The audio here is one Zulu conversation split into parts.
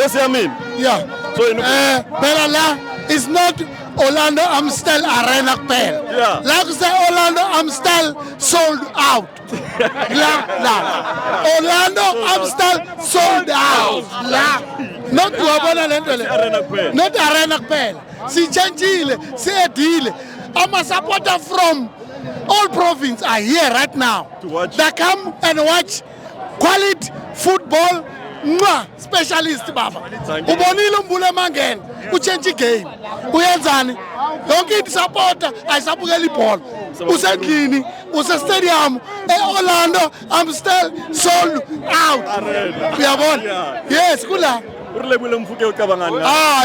What's I mean? Yeah. So in Bella is not Orlando Amstel Arena Pel. Yeah. Like say Orlando Amstel sold out. Orlando Amstel sold out. Not Wabona Lendole. Arena Pel. Not Arena Pel. Si Chanchile, si Edile. I'm a supporter from all provinces are here right now. To watch. They come and watch quality football. Mwah, specialist baba. Thank you. Ubonile umbule mangene, uchange game. Uyenzani? Yonke isupporter ayisabukela ibhola. Usendlini, stadium, Orlando, I'm still sold out. Uyabona? Yes, kula. Urilebule Mfuke ucabangani.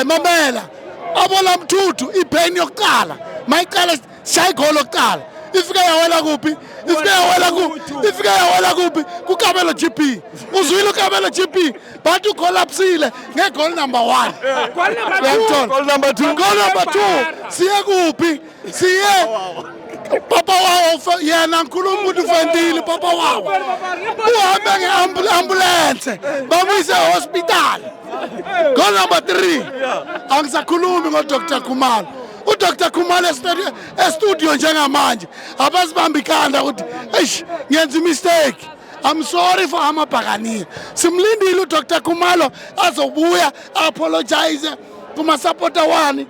Mamela. Abola mthuthu ipain yokuqala. Mayiqala shaya igolo lokuqala. Ifike yawela kuphi? Ifike yawela kuphi? KuKabelo GP. Uzwile uKabelo GP, bathi ucollapsile ngegol number 1. Goal number 2. Goal number 2. Siye kuphi? Siye papa wawo yena nkulumo ukuthi ufendile papa wawo. Uhambe ngeambulance bamuyise hospital. Goal number 3. Angisakhulumi ngoDr Khumalo. UDr Khumalo estudio njengamanje abasibamba ikhanda ukuthi eish ngenza mistake. I'm sorry for amabhakaniya. Simlindile uDr Khumalo azobuya apologize kuma supporter wani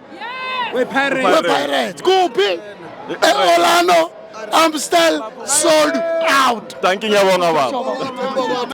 we Pirates. Kuphi? Orlando I'm still sold out. Thank you, Nyabonga baba.